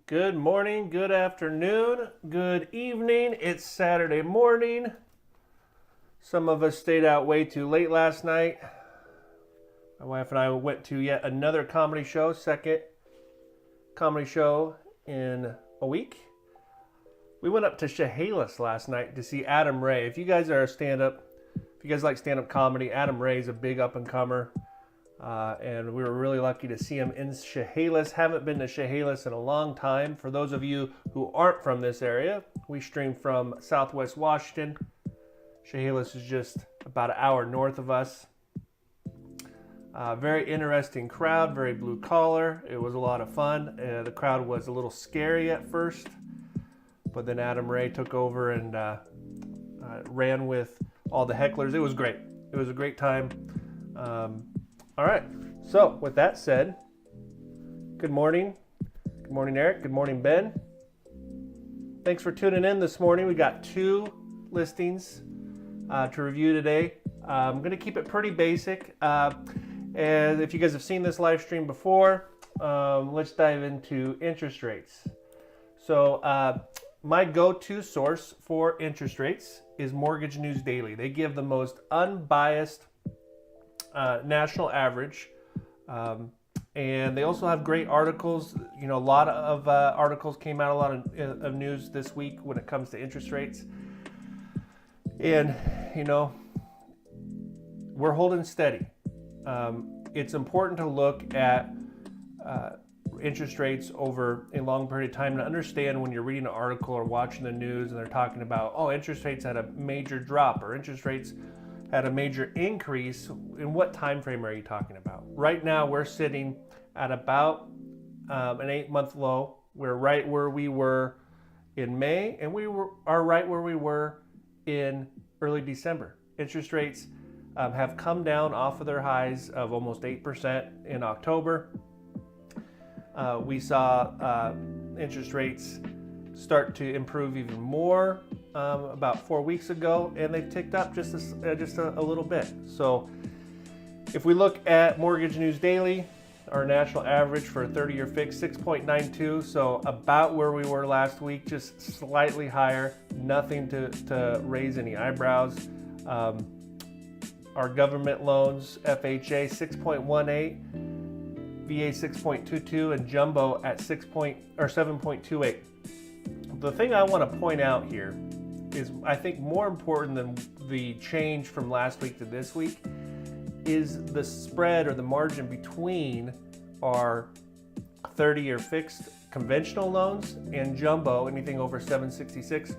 Good morning, good afternoon, good evening. It's Saturday morning. Some of us stayed out way too late last night. My wife and I went to yet another comedy show, second comedy show in a week. We went up to Chehalis last night to see Adam Ray. If you guys are a stand-up, if you guys like stand-up comedy, Adam Ray is a big up-and-comer. And we were really lucky to see him in Chehalis. Haven't been to Chehalis in a long time. For those of you who aren't from this area, we stream from Southwest Washington. Chehalis is just about an hour north of us. Very interesting crowd, very blue collar. It was a lot of fun. The crowd was a little scary at first, but then Adam Ray took over and ran with all the hecklers. It was great. It was a great time. All right, so with that said, good morning. Good morning, Eric. Good morning, Ben. Thanks for tuning in this morning. We got two listings to review today. I'm going to keep it pretty basic. And if you guys have seen this live stream before, let's dive into interest rates. So my go-to source for interest rates is Mortgage News Daily. They give the most unbiased national average, and they also have great articles. You know, a lot of articles came out, a lot of news this week when it comes to interest rates. And you know, we're holding steady. It's important to look at interest rates over a long period of time to understand when you're reading an article or watching the news and they're talking about, oh, interest rates had a major drop or interest rates had a major increase. In what time frame are you talking about? Right now, we're sitting at about an 8-month low. We're right where we were in May, and are right where we were in early December. Interest rates have come down off of their highs of almost 8% in October. We saw interest rates start to improve even more about 4 weeks ago, and they've ticked up just a little bit. So if we look at Mortgage News Daily, our national average for a 30-year fix, 6.92, so about where we were last week, just slightly higher, nothing to raise any eyebrows. Our government loans, FHA 6.18, VA 6.22, and jumbo at 7.28. The thing I want to point out here is, I think more important than the change from last week to this week is the spread or the margin between our 30-year fixed conventional loans and jumbo, anything over 766,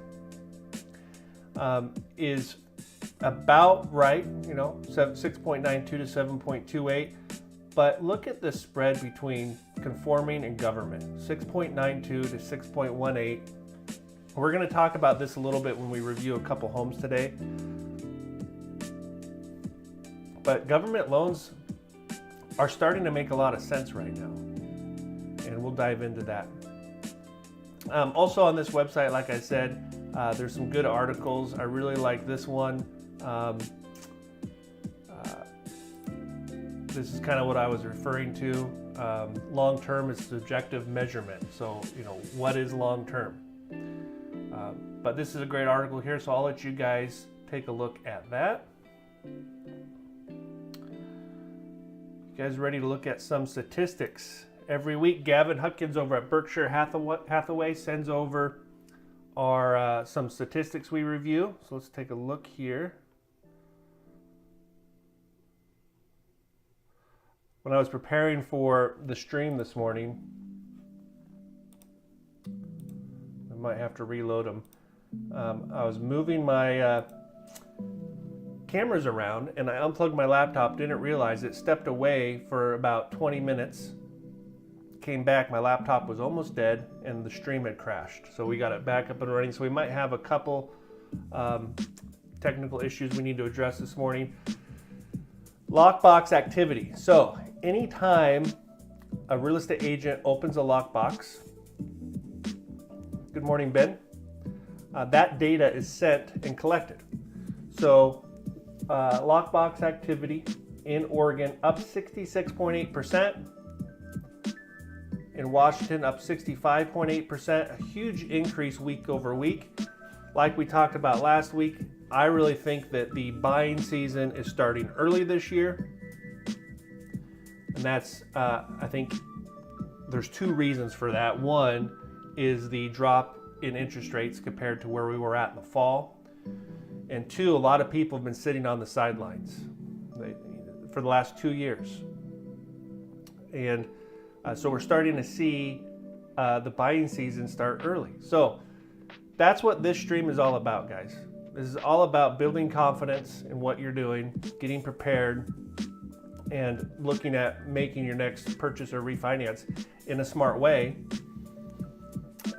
is about right, 6.92 to 7.28. But look at the spread between conforming and government, 6.92 to 6.18. We're going to talk about this a little bit when we review a couple homes today. But government loans are starting to make a lot of sense right now, and we'll dive into that. Also on this website, like I said, there's some good articles. I really like this one. This is kind of what I was referring to. Long-term is subjective measurement. So, what is long-term? But this is a great article here, so I'll let you guys take a look at that. You guys ready to look at some statistics? Every week, Gavin Hutkins over at Berkshire Hathaway sends over our some statistics we review. So let's take a look here. When I was preparing for the stream this morning, I might have to reload them. I was moving my cameras around, and I unplugged my laptop, didn't realize it, stepped away for about 20 minutes, came back, my laptop was almost dead, and the stream had crashed. So we got it back up and running. So we might have a couple technical issues we need to address this morning. Lockbox activity. So anytime a real estate agent opens a lockbox, good morning, Ben, that data is sent and collected. So lockbox activity in Oregon up 66.8%. in Washington up 65.8%, a huge increase week over week. Like we talked about last week, I really think that the buying season is starting early this year. And that's, I think there's two reasons for that. One is the drop in interest rates compared to where we were at in the fall. And two, a lot of people have been sitting on the sidelines for the last 2 years. And so we're starting to see the buying season start early. So that's what this stream is all about, guys. This is all about building confidence in what you're doing, getting prepared, and looking at making your next purchase or refinance in a smart way.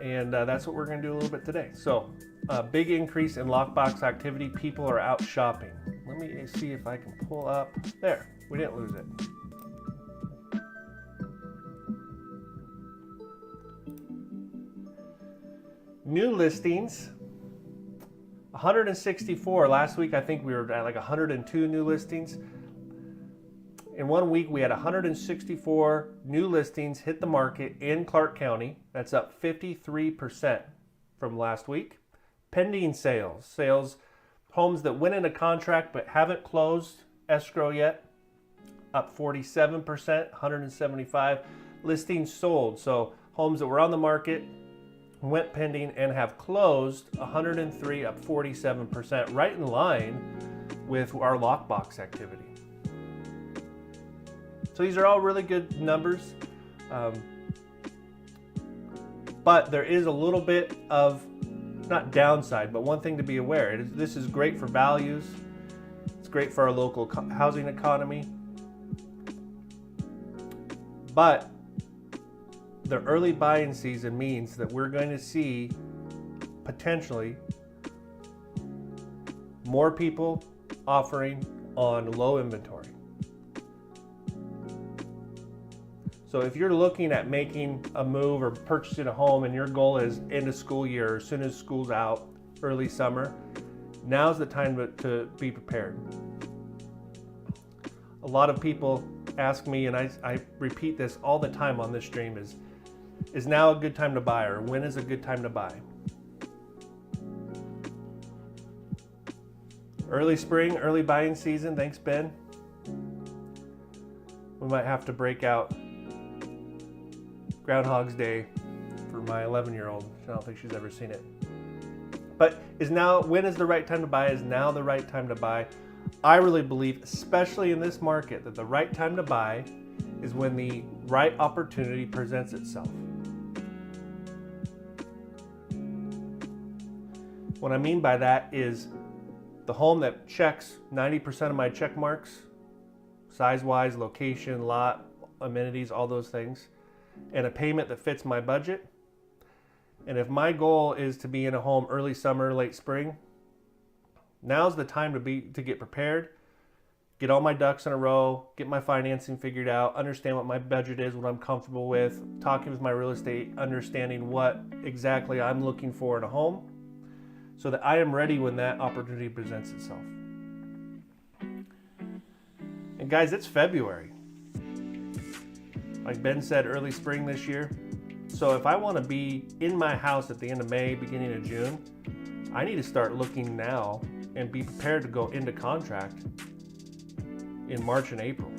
And that's what we're going to do a little bit today. So a big increase in lockbox activity. People are out shopping. Let me see if I can pull up. There, we didn't lose it. New listings, 164. Last week, I think we were at like 102 new listings. In 1 week, we had 164 new listings hit the market in Clark County. That's up 53% from last week. Pending sales, homes that went into contract but haven't closed escrow yet, up 47%, 175. Listings sold, so homes that were on the market, went pending, and have closed, 103, up 47%, right in line with our lockbox activity. So these are all really good numbers, but there is a little bit of, not downside, but one thing to be aware. This is great for values. It's great for our local housing economy. But the early buying season means that we're going to see potentially more people offering on low inventory. So if you're looking at making a move or purchasing a home and your goal is end of school year, or as soon as school's out, early summer, now's the time to be prepared. A lot of people ask me, and I repeat this all the time on this stream, is now a good time to buy, or when is a good time to buy? Early spring, early buying season. Thanks, Ben. We might have to break out Groundhog's Day for my 11-year-old. I don't think she's ever seen it. But when is the right time to buy? Is now the right time to buy? I really believe, especially in this market, that the right time to buy is when the right opportunity presents itself. What I mean by that is the home that checks 90% of my check marks, size-wise, location, lot, amenities, all those things, and a payment that fits my budget. And if my goal is to be in a home early summer, late spring, now's the time to get prepared, get all my ducks in a row, get my financing figured out, understand what my budget is, what I'm comfortable with, talking with my real estate, understanding what exactly I'm looking for in a home, so that I am ready when that opportunity presents itself. And guys, it's February. Like Ben said, early spring this year. So if I want to be in my house at the end of May, beginning of June, I need to start looking now and be prepared to go into contract in March and April.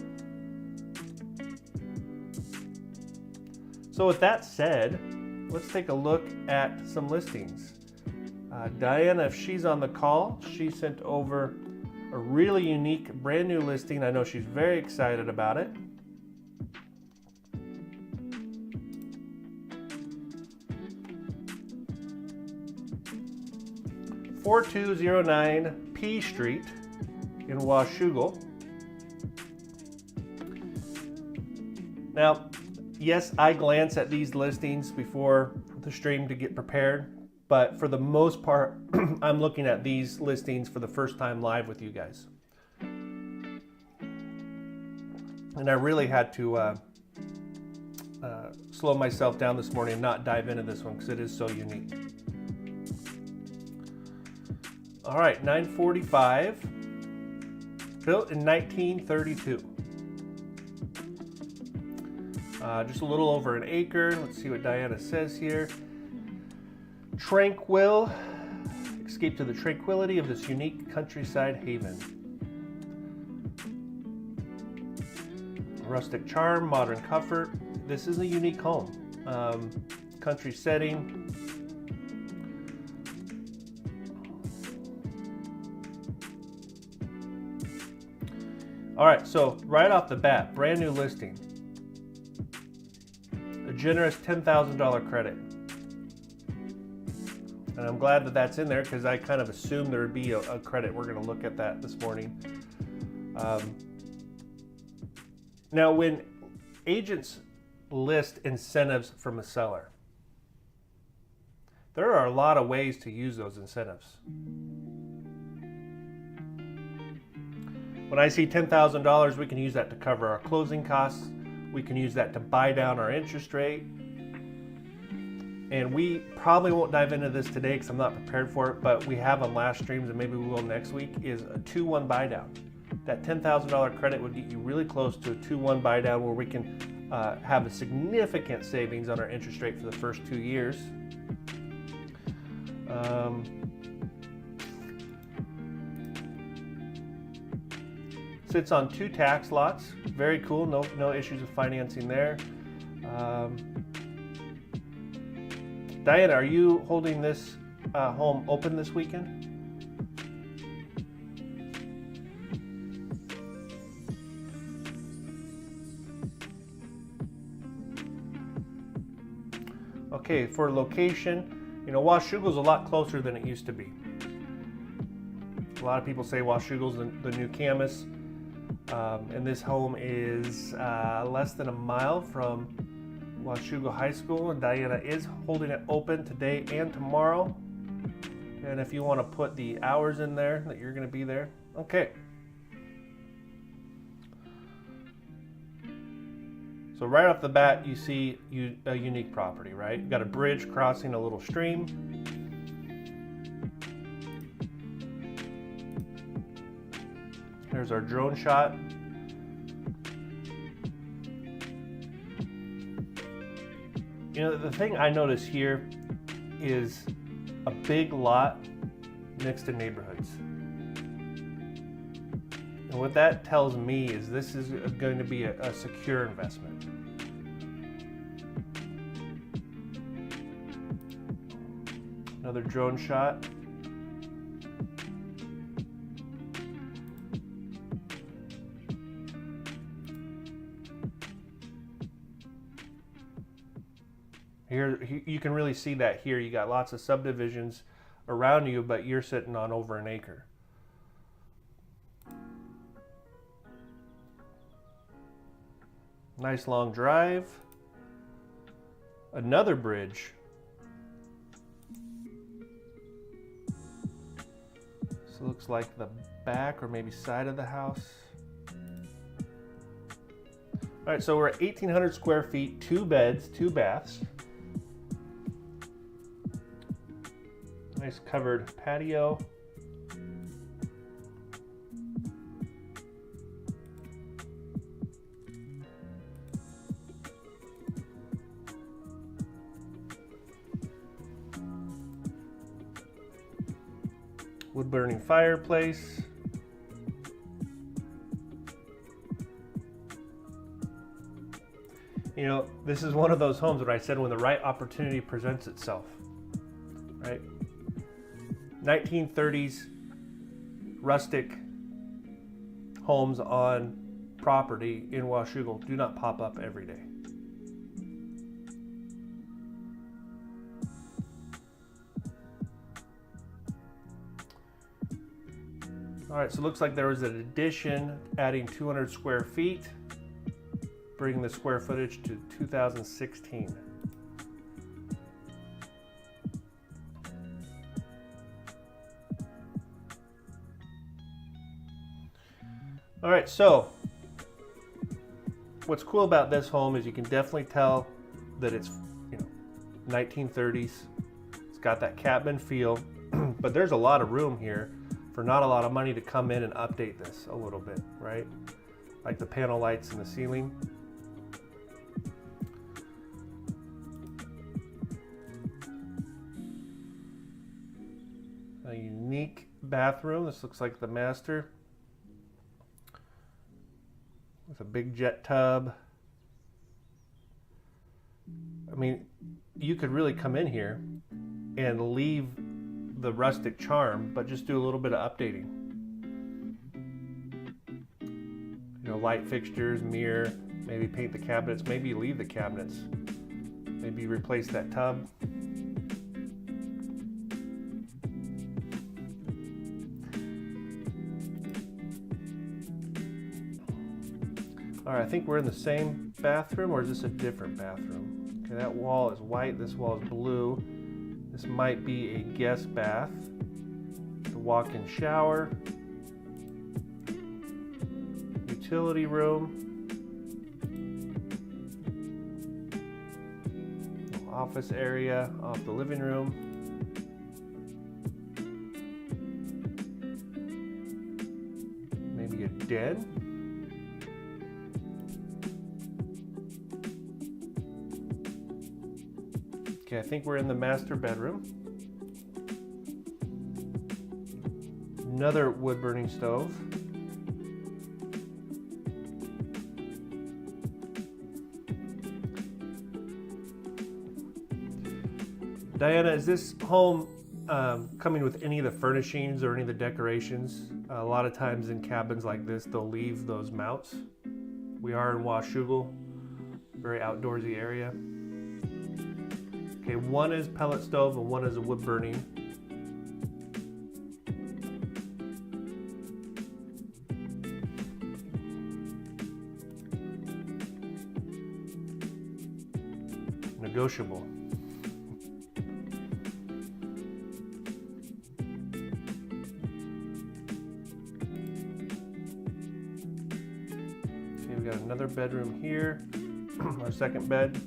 So with that said, let's take a look at some listings. Diana, if she's on the call, she sent over a really unique brand new listing. I know she's very excited about it. (4209) P Street in Washougal. Now, yes, I glance at these listings before the stream to get prepared, but for the most part, I'm looking at these listings for the first time live with you guys. And I really had to slow myself down this morning and not dive into this one because it is so unique. All right, 945, built in 1932. Just a little over an acre. Let's see what Diana says here. Tranquil. Escape to the tranquility of this unique countryside haven. Rustic charm, modern comfort. This is a unique home. Country setting. All right, so right off the bat, brand new listing. A generous $10,000 credit. And I'm glad that that's in there because I kind of assumed there would be a credit. We're going to look at that this morning. Now, when agents list incentives from a seller, there are a lot of ways to use those incentives. When I see $10,000, we can use that to cover our closing costs. We can use that to buy down our interest rate. And we probably won't dive into this today because I'm not prepared for it, but we have on last streams, and maybe we will next week, is a 2-1 buy down. That $10,000 credit would get you really close to a 2-1 buy down where we can have a significant savings on our interest rate for the first 2 years. Sits on 2 tax lots. Very cool. No issues with financing there. Diana, are you holding this home open this weekend? Okay, for location, you know, Washougal's a lot closer than it used to be. A lot of people say Washougal's the new Camas, and this home is less than a mile from Washougal High School, and Diana is holding it open today and tomorrow. And if you want to put the hours in there that you're going to be there, okay. So right off the bat, you see a unique property, right? You've got a bridge crossing a little stream. Here's our drone shot. You know, the thing I notice here is a big lot next to neighborhoods. And what that tells me is this is going to be a secure investment. Another drone shot. Here, you can really see that here. You got lots of subdivisions around you, but you're sitting on over an acre. Nice long drive. Another bridge. So it looks like the back or maybe side of the house. All right, so we're at 1,800 square feet, 2 beds, 2 baths. Nice covered patio. Wood burning fireplace. You know, this is one of those homes where I said when the right opportunity presents itself, right? 1930s rustic homes on property in Washougal do not pop up every day. All right, so it looks like there was an addition adding 200 square feet, bringing the square footage to 2016. All right, so what's cool about this home is you can definitely tell that it's, you know, 1930s. It's got that cabin feel, but there's a lot of room here for not a lot of money to come in and update this a little bit, right? Like the panel lights in the ceiling. bathroom. This looks like the master with a big jet tub. I mean, you could really come in here and leave the rustic charm, but just do a little bit of updating. You know, light fixtures, mirror, maybe paint the cabinets, maybe leave the cabinets, maybe replace that tub. All right, I think we're in the same bathroom, or is this a different bathroom? Okay, that wall is white, this wall is blue. This might be a guest bath. The walk-in shower. Utility room. Office area off the living room. Maybe a den. Okay, I think we're in the master bedroom. Another wood burning stove. Diana, is this home coming with any of the furnishings or any of the decorations? A lot of times in cabins like this, they'll leave those mounts. We are in Washougal, very outdoorsy area. Okay, one is pellet stove and one is a wood burning. Negotiable. Okay, we got another bedroom here, our second bed.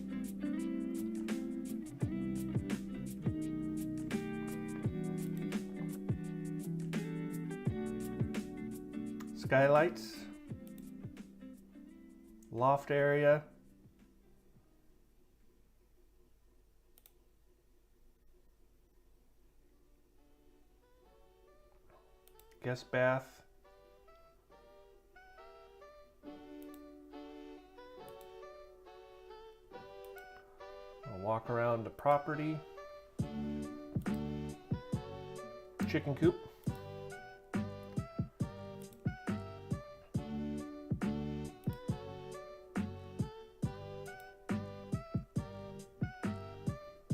Skylights, loft area, guest bath, I'll walk around the property, chicken coop.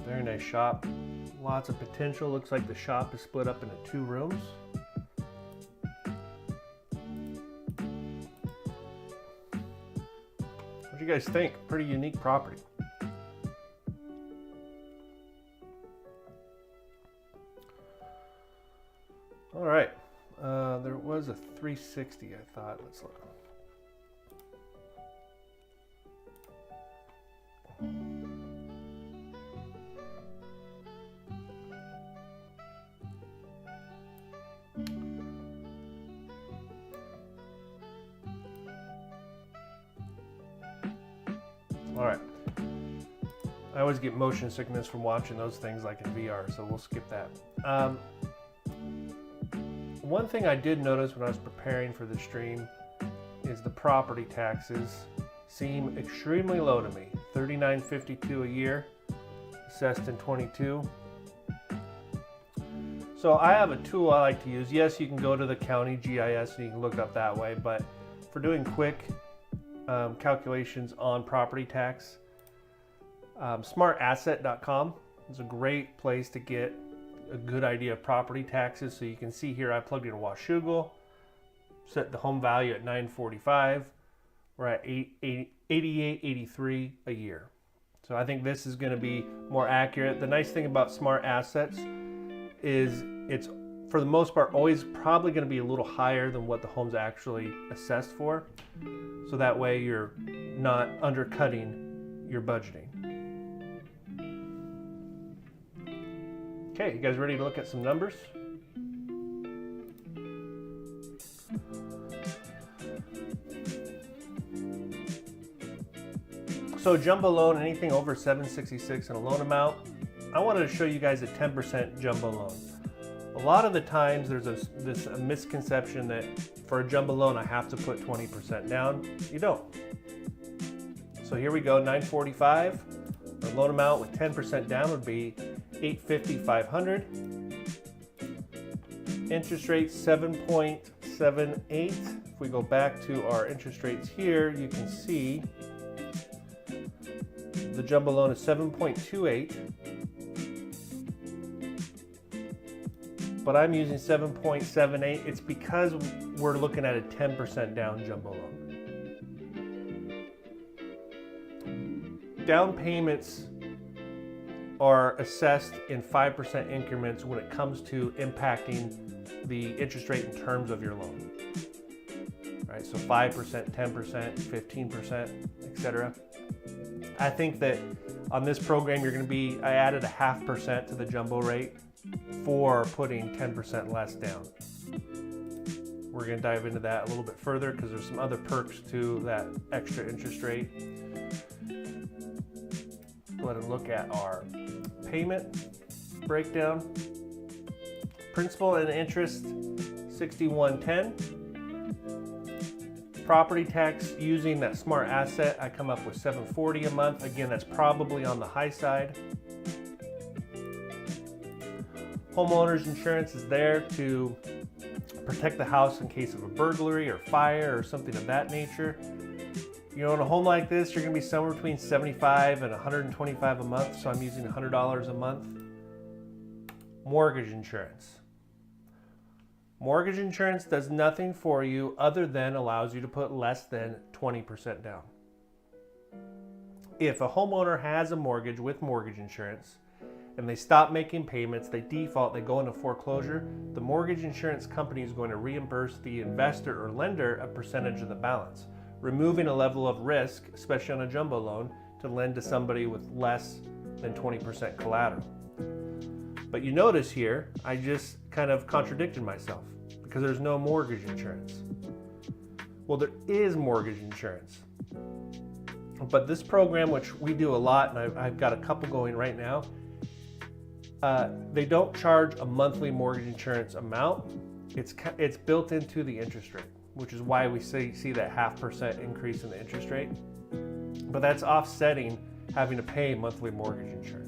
Very nice shop. Lots of potential. Looks like the shop is split up into 2 rooms. What do you guys think? Pretty unique property. All right. There was a 360, I thought. Let's look. All right. I always get motion sickness from watching those things like in VR, so we'll skip that. One thing I did notice when I was preparing for the stream is the property taxes seem extremely low to me. $39.52 a year, assessed in 22. So I have a tool I like to use. Yes, you can go to the county GIS and you can look it up that way, but for doing quick calculations on property tax, smartasset.com is a great place to get a good idea of property taxes. So you can see here I plugged in Washougal, set the home value at $945. We're at $88.83 a year. So I think this is going to be more accurate. The nice thing about Smart Assets is it's for the most part always probably going to be a little higher than what the home's actually assessed for. So that way you're not undercutting your budgeting. Okay, you guys ready to look at some numbers? So jumbo loan, anything over $766 in a loan amount. I wanted to show you guys a 10% jumbo loan. A lot of the times there's a misconception that for a jumbo loan I have to put 20% down. You don't. So here we go, $945. Our loan amount with 10% down would be $850, $500. Interest rate 7.78. If we go back to our interest rates here, you can see the jumbo loan is 7.28. But I'm using 7.78. It's because we're looking at a 10% down jumbo loan. Down payments are assessed in 5% increments when it comes to impacting the interest rate in terms of your loan. Right, so 5%, 10%, 15%, etc. I think that on this program I added a 0.5% to the jumbo rate for putting 10% less down. We're going to dive into that a little bit further because there's some other perks to that extra interest rate. Go ahead and look at our payment breakdown. Principal and interest, $61.10. Property tax using that smart asset, I come up with $740 a month. Again, that's probably on the high side. Homeowner's insurance is there to protect the house in case of a burglary or fire or something of that nature. You know, in a home like this, you're going to be somewhere between $75 and $125 a month, so I'm using $100 a month. Mortgage insurance. Mortgage insurance does nothing for you other than allows you to put less than 20% down. If a homeowner has a mortgage with mortgage insurance and they stop making payments, they default, they go into foreclosure, the mortgage insurance company is going to reimburse the investor or lender a percentage of the balance, removing a level of risk, especially on a jumbo loan, to lend to somebody with less than 20% collateral. But you notice here, I just kind of contradicted myself because there's no mortgage insurance. Well, there is mortgage insurance. But this program, which we do a lot, and I've got a couple going right now, they don't charge a monthly mortgage insurance amount. It's built into the interest rate, which is why we see that 0.5% increase in the interest rate. But that's offsetting having to pay monthly mortgage insurance.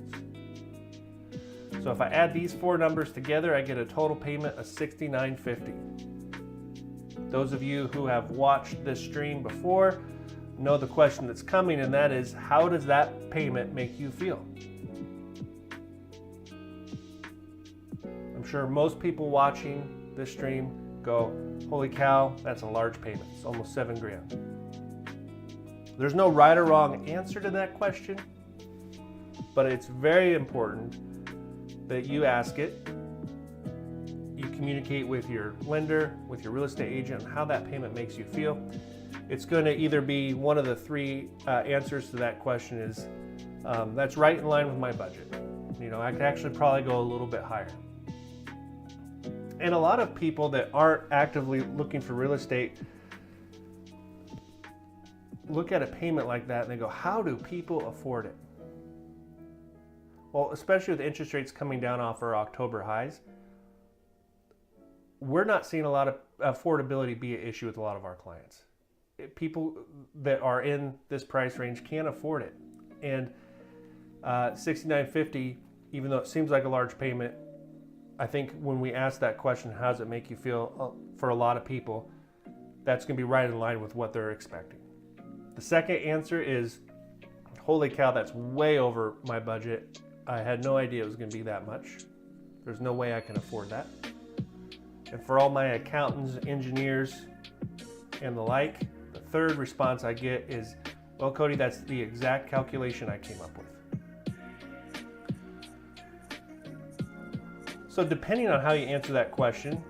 So if I add these four numbers together, I get a total payment of $69.50. Those of you who have watched this stream before know the question that's coming, and that is, how does that payment make you feel? I'm sure most people watching this stream go, holy cow, that's a large payment. It's almost $7,000. There's no right or wrong answer to that question, but it's very important that you ask it. You communicate with your lender, with your real estate agent, on how that payment makes you feel. It's going to either be one of the three answers to that question is, that's right in line with my budget. You know, I could actually probably go a little bit higher. And a lot of people that aren't actively looking for real estate look at a payment like that and they go, how do people afford it? Well, especially with interest rates coming down off our October highs, we're not seeing a lot of affordability be an issue with a lot of our clients. People that are in this price range can't afford it. And $69.50, even though it seems like a large payment, I think when we ask that question, how does it make you feel, for a lot of people, that's going to be right in line with what they're expecting. The second answer is, holy cow, that's way over my budget. I had no idea it was going to be that much. There's no way I can afford that. And for all my accountants, engineers, and the like, the third response I get is, well, Cody, that's the exact calculation I came up with. So depending on how you answer that question,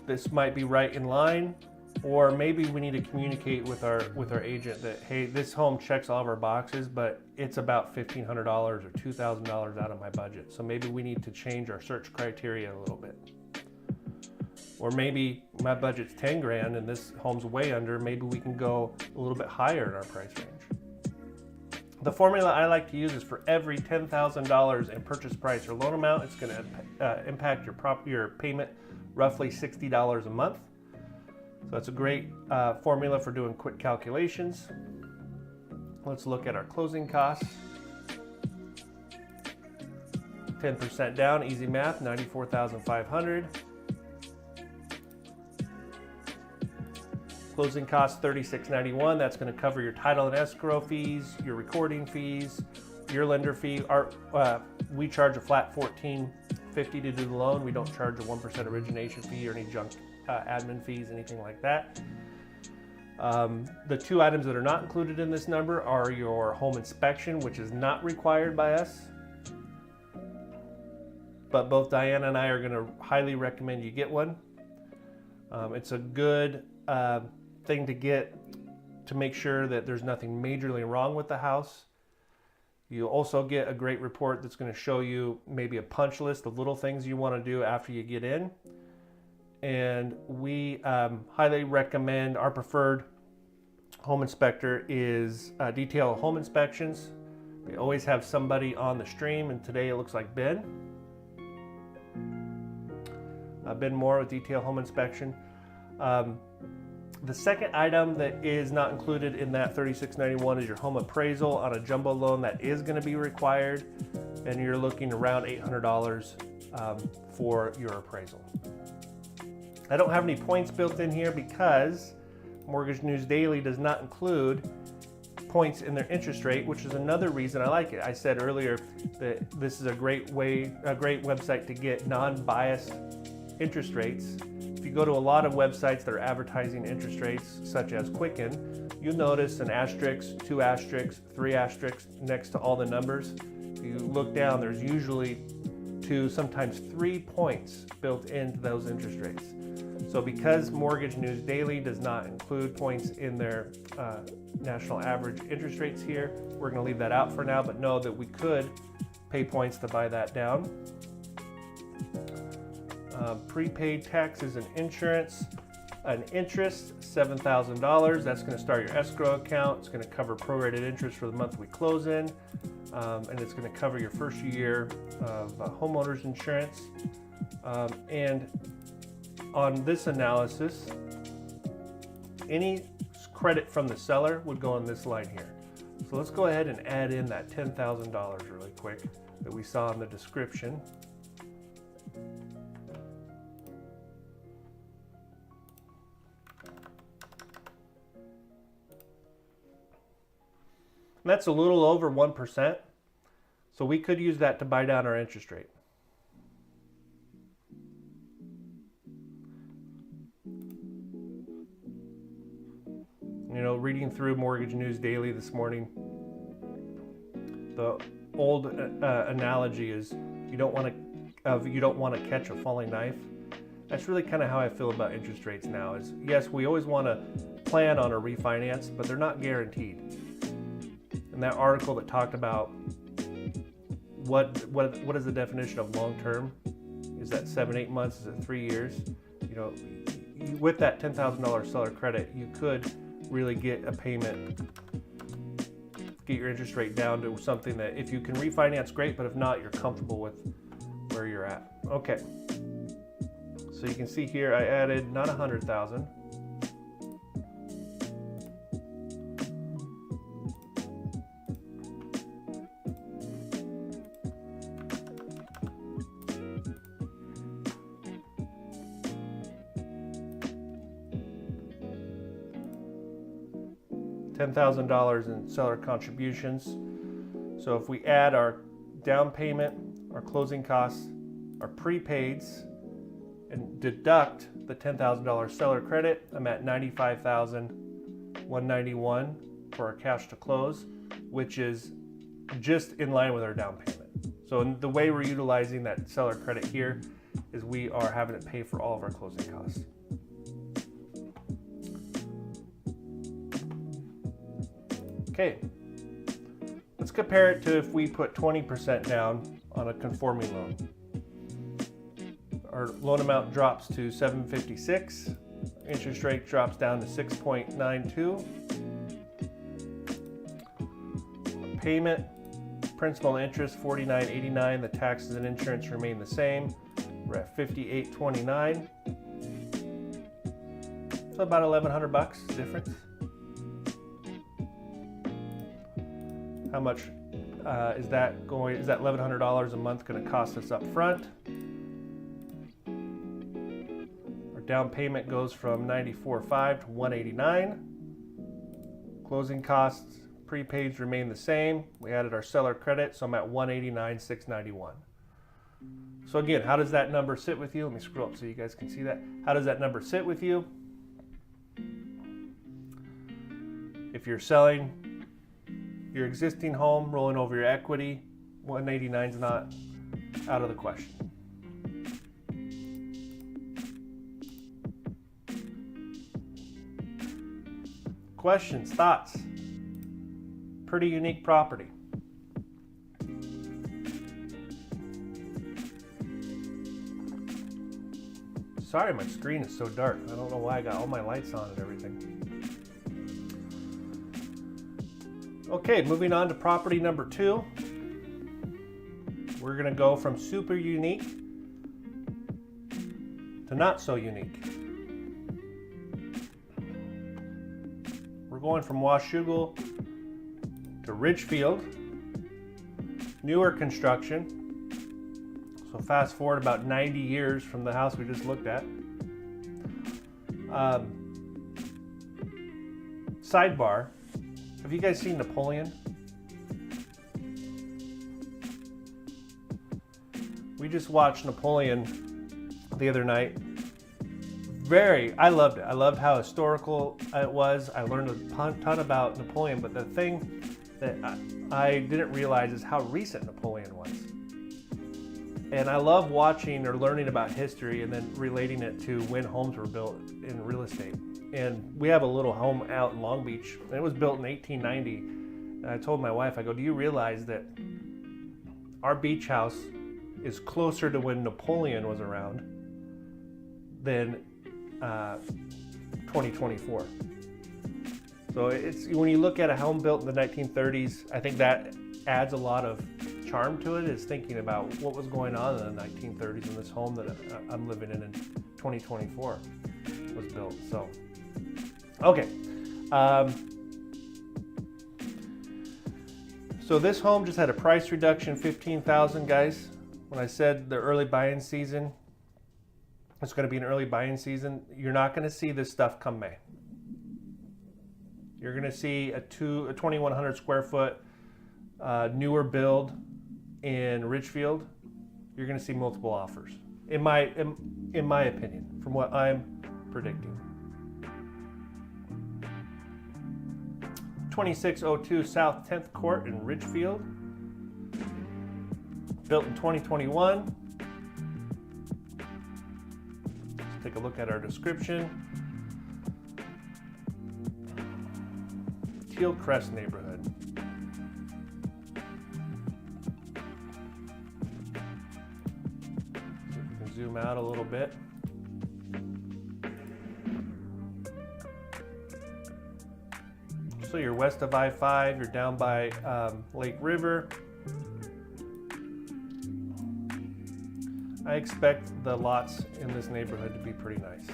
this might be right in line, or maybe we need to communicate with our agent that, hey, this home checks all of our boxes, but it's about $1,500 or $2,000 out of my budget. So maybe we need to change our search criteria a little bit. Or maybe my budget's $10,000 and this home's way under. Maybe we can go a little bit higher in our price range. The formula I like to use is for every $10,000 in purchase price or loan amount, it's going to impact your payment roughly $60 a month. So that's a great formula for doing quick calculations. Let's look at our closing costs. 10% down, easy math, $94,500. Closing costs $36.91. That's going to cover your title and escrow fees, your recording fees, your lender fee. We charge a flat $14.50 to do the loan. We don't charge a 1% origination fee or any junk admin fees, anything like that. The two items that are not included in this number are your home inspection, which is not required by us. But both Diana and I are going to highly recommend you get one. It's a good thing to get to make sure that there's nothing majorly wrong with the house. You also get a great report that's going to show you maybe a punch list of little things you want to do after you get in. And we highly recommend, our preferred home inspector is Detail Home Inspections. They always have somebody on the stream, and today it looks like Ben. Ben Moore with Detail Home Inspection. The second item that is not included in that $36.91 is your home appraisal on a jumbo loan. That is going to be required, and you're looking around $800 for your appraisal. I don't have any points built in here because Mortgage News Daily does not include points in their interest rate, which is another reason I like it. I said earlier that this is a great website to get non-biased interest rates. If you go to a lot of websites that are advertising interest rates, such as Quicken, you'll notice an asterisk, 2 asterisks, 3 asterisks next to all the numbers. If you look down, there's usually 2, sometimes 3 points built into those interest rates. So because Mortgage News Daily does not include points in their national average interest rates here, we're going to leave that out for now, but know that we could pay points to buy that down. Prepaid taxes and insurance, an interest, $7,000. That's going to start your escrow account. It's going to cover prorated interest for the month we close in, and it's going to cover your first year of homeowners insurance. And on this analysis, any credit from the seller would go on this line here. So let's go ahead and add in that $10,000 really quick that we saw in the description. That's a little over 1%, so we could use that to buy down our interest rate. You know, reading through Mortgage News Daily this morning, the old analogy is you don't want to catch a falling knife. That's really kind of how I feel about interest rates now. Is yes, we always want to plan on a refinance, but they're not guaranteed. And that article that talked about what is the definition of long term? Is that 7-8 months? Is it 3 years? You know, with that $10,000 seller credit, you could really get a payment, get your interest rate down to something that if you can refinance, great, but if not, you're comfortable with where you're at. Okay, so you can see here I added not 100,000. $10,000 in seller contributions. So if we add our down payment, our closing costs, our prepaids, and deduct the $10,000 seller credit, I'm at $95,191 for our cash to close, which is just in line with our down payment. So the way we're utilizing that seller credit here is we are having it pay for all of our closing costs. Okay, let's compare it to if we put 20% down on a conforming loan. Our loan amount drops to $756, interest rate drops down to 6.92. payment, principal and interest $49.89. The taxes and insurance remain the same. We're at $58.29. So about $1,100 difference. How much is that $1,100 a month going to cost us up front? Our down payment goes from $94.5 to $189. Closing costs, prepaids remain the same. We added our seller credit, so I'm at $189,691. So again, how does that number sit with you? Let me scroll up so you guys can see that. How does that number sit with you? If you're selling your existing home, rolling over your equity, 189 is not out of the question. Questions, thoughts? Pretty unique property. Sorry, my screen is so dark. I don't know why I got all my lights on and everything. Okay, moving on to property number 2. We're gonna go from super unique to not so unique. We're going from Washougal to Ridgefield, newer construction. So fast forward about 90 years from the house we just looked at. Sidebar, have you guys seen Napoleon? We just watched Napoleon the other night. I loved it. I loved how historical it was. I learned a ton about Napoleon, but the thing that I didn't realize is how recent Napoleon was. And I love watching or learning about history and then relating it to when homes were built in real estate. And we have a little home out in Long Beach, and it was built in 1890. And I told my wife, I go, do you realize that our beach house is closer to when Napoleon was around than 2024? So it's, when you look at a home built in the 1930s, I think that adds a lot of charm to it, is thinking about what was going on in the 1930s in this home that I'm living in 2024 was built. So, okay. So this home just had a price reduction, $15,000, guys. When I said the early buying season, it's going to be an early buying season. You're not going to see this stuff come May. You're going to see a 2,100 square foot newer build in Ridgefield. You're going to see multiple offers, in my opinion, from what I'm predicting. 2602 South 10th Court in Ridgefield, built in 2021. Let's take a look at our description. Teal Crest neighborhood. Zoom out a little bit. So you're west of I-5, you're down by Lake River. I expect the lots in this neighborhood to be pretty nice.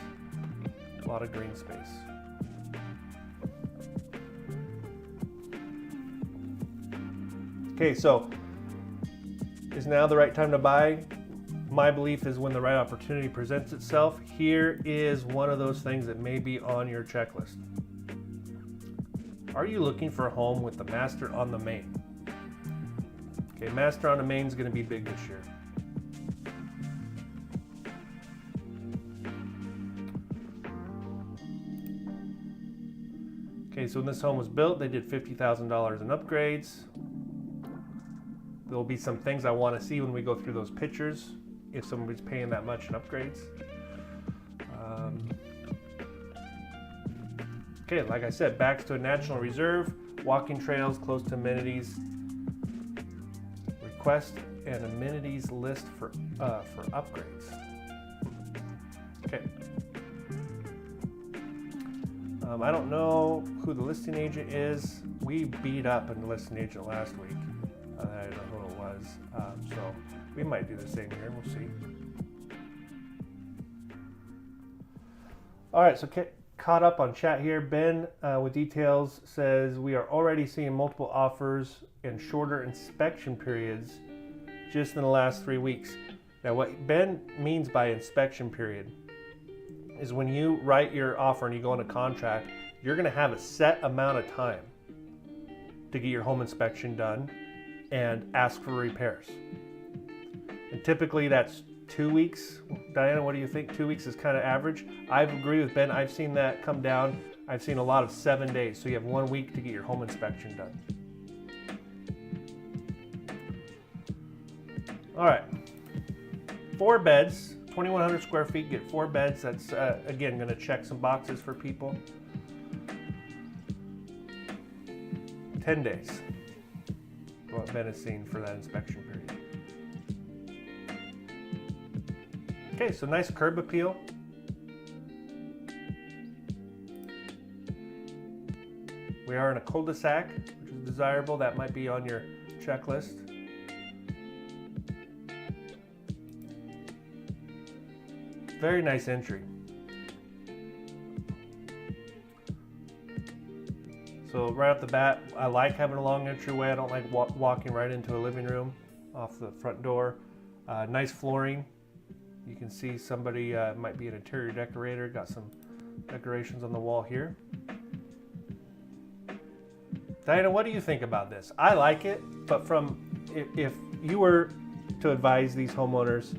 A lot of green space. Okay, so is now the right time to buy? My belief is when the right opportunity presents itself. Here is one of those things that may be on your checklist. Are you looking for a home with the master on the main? Okay, master on the main is going to be big this year. Okay, so when this home was built, they did $50,000 in upgrades. There'll be some things I want to see when we go through those pictures, if somebody's paying that much in upgrades. Okay, like I said, backs to a national reserve, walking trails close to amenities. Request an amenities list for upgrades. Okay. I don't know who the listing agent is. We beat up a listing agent last week. I don't know who it was. So we might do the same here. We'll see. All right, so caught up on chat here. Ben with details says we are already seeing multiple offers and shorter inspection periods just in the last 3 weeks. Now, what Ben means by inspection period is when you write your offer and you go into contract, you're going to have a set amount of time to get your home inspection done and ask for repairs. And typically that's 2 weeks. Diana, what do you think? 2 weeks is kind of average. I agree with Ben. I've seen that come down. I've seen a lot of 7 days. So you have 1 week to get your home inspection done. All right. 4 beds, 2,100 square feet, get 4 beds. That's, again, going to check some boxes for people. 10 days. What Ben has seen for that inspection period. Okay, so nice curb appeal. We are in a cul-de-sac, which is desirable. That might be on your checklist. Very nice entry. So right off the bat, I like having a long entryway. I don't like walking right into a living room off the front door. Nice flooring. You can see somebody might be an interior decorator. Got some decorations on the wall here. Diana, what do you think about this? I like it, but if you were to advise these homeowners,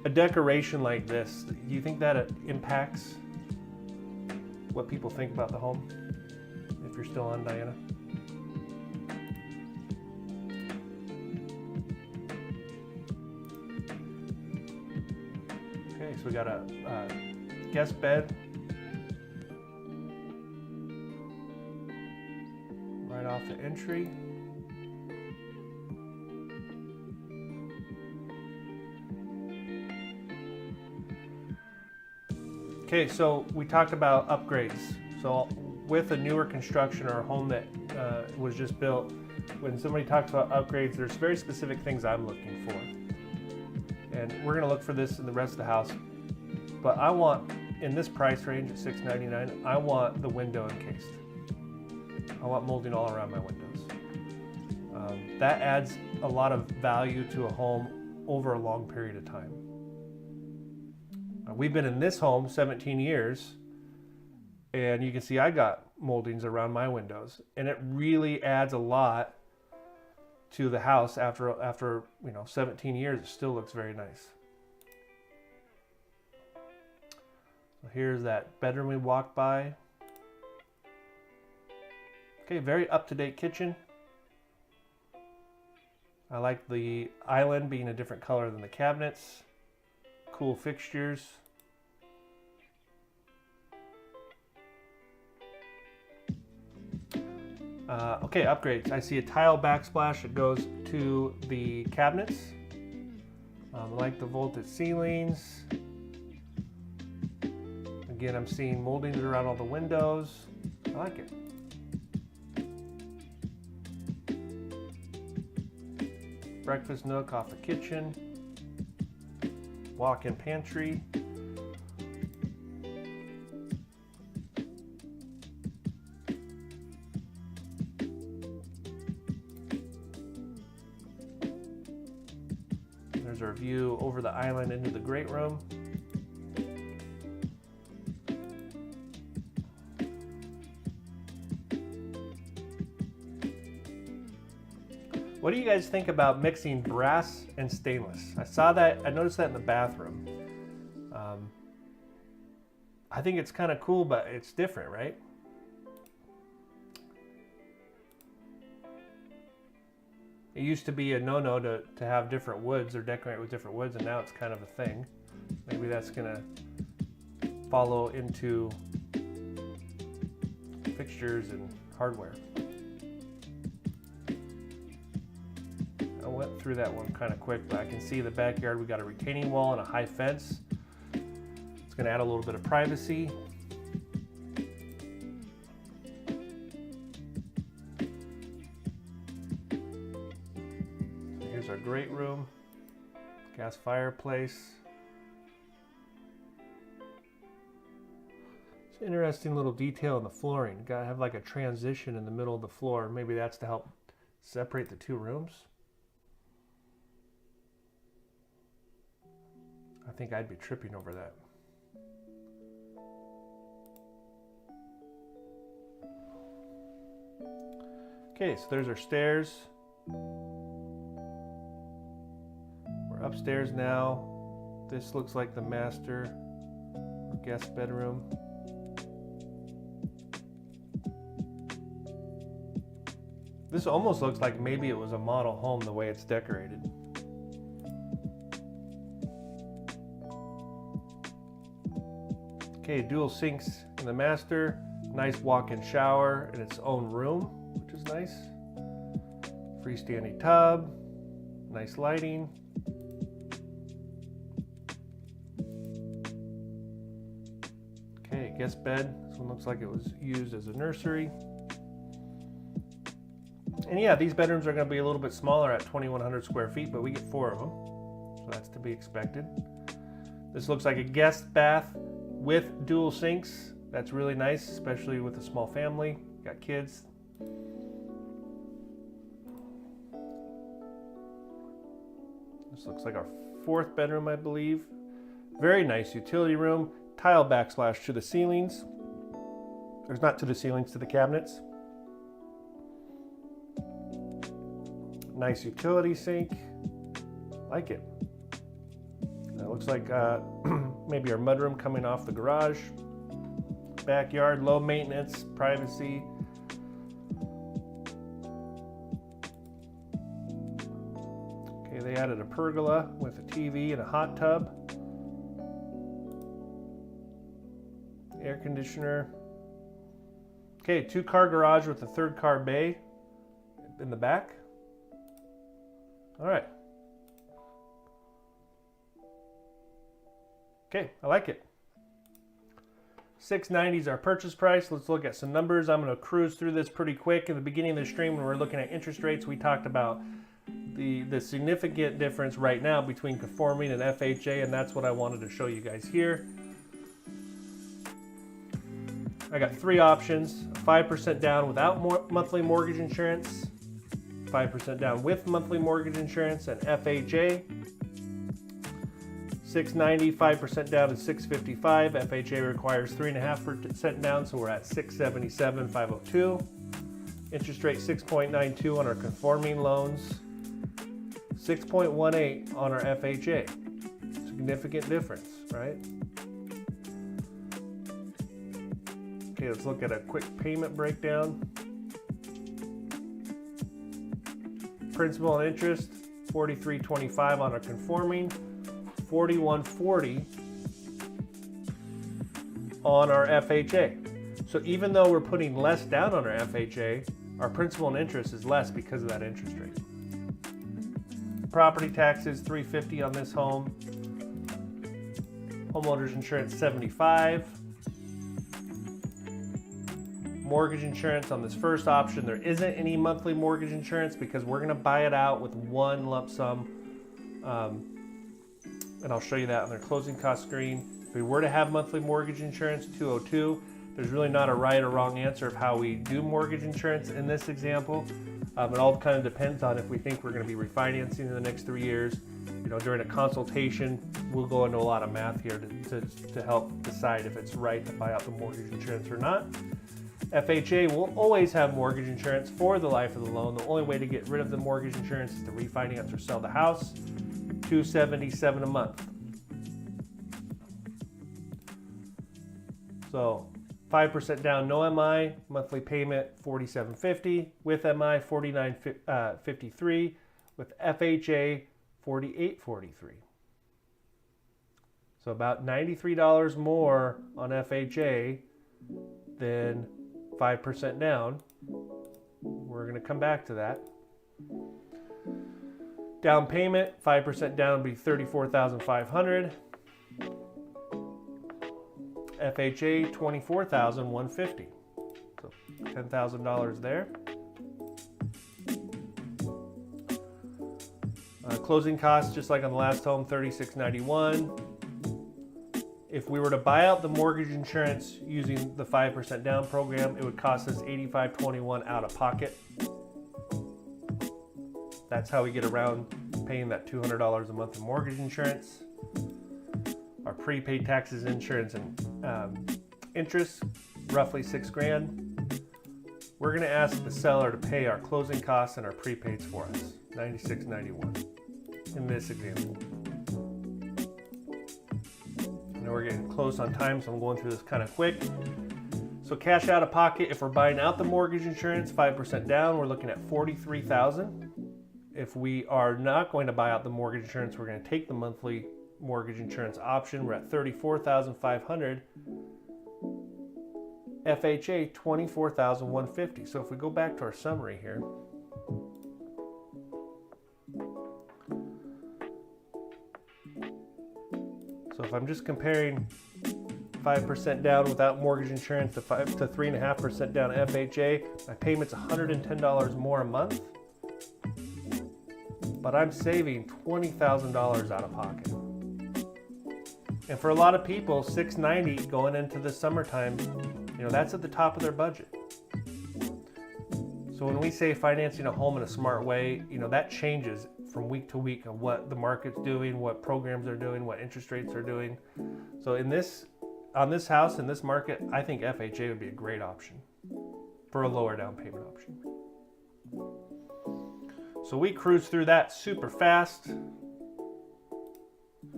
a decoration like this, do you think that impacts what people think about the home? If you're still on, Diana. Okay, so we got a guest bed right off the entry. Okay, so we talked about upgrades. So with a newer construction or a home that was just built, when somebody talks about upgrades, there's very specific things I'm looking for. And we're gonna look for this in the rest of the house. But I want, in this price range at $699, I want the window encased. I want molding all around my windows. That adds a lot of value to a home over a long period of time. We've been in this home 17 years, and you can see I got moldings around my windows, and it really adds a lot to the house. After 17 years, it still looks very nice. So here's that bedroom we walked by. Okay, very up-to-date kitchen. I like the island being a different color than the cabinets. Cool fixtures. Okay, upgrades. I see a tile backsplash that goes to the cabinets. I like the vaulted ceilings. Again, I'm seeing moldings around all the windows. I like it. Breakfast nook off the kitchen. Walk-in pantry. There's our view over the island into the great room. What do you guys think about mixing brass and stainless? I noticed that in the bathroom. I think it's kind of cool, but it's different, right? It used to be a no-no to have different woods or decorate with different woods, and now it's kind of a thing. Maybe that's gonna follow into fixtures and hardware. I went through that one kind of quick, but I can see the backyard. We got a retaining wall and a high fence. It's going to add a little bit of privacy. There's our great room, gas fireplace. It's an interesting little detail in the flooring. Gotta have like a transition in the middle of the floor. Maybe that's to help separate the two rooms. I think I'd be tripping over that. Okay, so there's our stairs. We're upstairs now. This looks like the master or guest bedroom. This almost looks like maybe it was a model home the way it's decorated. Okay, dual sinks in the master. Nice walk-in shower in its own room, which is nice. Freestanding tub. Nice lighting. Okay, guest bed. This one looks like it was used as a nursery. And yeah, these bedrooms are going to be a little bit smaller at 2,100 square feet, but we get 4 of them. So that's to be expected. This looks like a guest bath with dual sinks. That's really nice, especially with a small family. Got kids. This looks like our 4th bedroom, I believe. Very nice utility room. Tile backsplash to the ceilings. There's not to the ceilings, to the cabinets. Nice utility sink. Like it. That looks like maybe our mudroom coming off the garage. Backyard, low maintenance, privacy. Okay, they added a pergola with a TV and a hot tub. Air conditioner. Okay, 2-car garage with a 3rd car bay in the back. All right. Okay, I like it. $690 is our purchase price. Let's look at some numbers. I'm going to cruise through this pretty quick. In the beginning of the stream, when we're looking at interest rates, we talked about the significant difference right now between conforming and FHA, and that's what I wanted to show you guys here. I got 3 options: 5% down without monthly mortgage insurance, 5% down with monthly mortgage insurance, and FHA. $690, 5% down is $655. FHA requires 3.5% down, so we're at $677, $502. Interest rate 6.92 on our conforming loans, 6.18 on our FHA. Significant difference, right? Okay, let's look at a quick payment breakdown. Principal and interest, $43.25 on our conforming, $41.40 on our FHA. So even though we're putting less down on our FHA, our principal and interest is less because of that interest rate. Property taxes, $350 on this home. Homeowners insurance, $75. Mortgage insurance on this first option, there isn't any monthly mortgage insurance because we're going to buy it out with one lump sum. And I'll show you that on their closing cost screen. If we were to have monthly mortgage insurance, $202. There's really not a right or wrong answer of how we do mortgage insurance in this example. It all kind of depends on if we think we're going to be refinancing in the next 3 years. You know, during a consultation, we'll go into a lot of math here to help decide if it's right to buy out the mortgage insurance or not. FHA will always have mortgage insurance for the life of the loan. The only way to get rid of the mortgage insurance is to refinance or sell the house. $277 a month. So 5% down, no MI, monthly payment $47.50. With MI, $49.53. With FHA, $48.43. So about $93 more on FHA than 5% down. We're going to come back to that. Down payment, 5% down would be $34,500. FHA, $24,150. So $10,000 there. Closing costs, just like on the last home, $36.91. If we were to buy out the mortgage insurance using the 5% down program, it would cost us $85.21 out of pocket. That's how we get around paying that $200 a month in mortgage insurance. Our prepaid taxes, insurance, and interest, roughly $6,000. We're going to ask the seller to pay our closing costs and our prepaids for us, $96.91 in this example. I know we're getting close on time, so I'm going through this kind of quick. So cash out of pocket, if we're buying out the mortgage insurance, 5% down, we're looking at $43,000. If we are not going to buy out the mortgage insurance, we're going to take the monthly mortgage insurance option. We're at $34,500. FHA, $24,150. So if we go back to our summary here, so if I'm just comparing 5% down without mortgage insurance to 3.5% down FHA, my payment's $110 more a month, but I'm saving $20,000 out of pocket. And for a lot of people, $690 going into the summertime, that's at the top of their budget. So when we say financing a home in a smart way, that changes from week to week on what the market's doing, what programs are doing, what interest rates are doing. So on this house, in this market, I think FHA would be a great option for a lower down payment option. So we cruised through that super fast.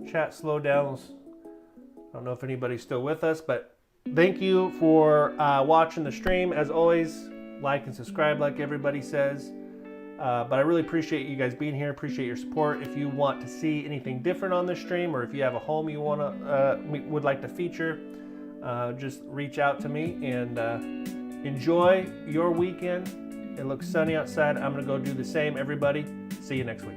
Chat slowed down. I don't know if anybody's still with us, but thank you for watching the stream. As always, like and subscribe like everybody says. But I really appreciate you guys being here, appreciate your support. If you want to see anything different on this stream, or if you have a home you would like to feature, just reach out to me, and enjoy your weekend. It looks sunny outside. I'm going to go do the same. Everybody, see you next week.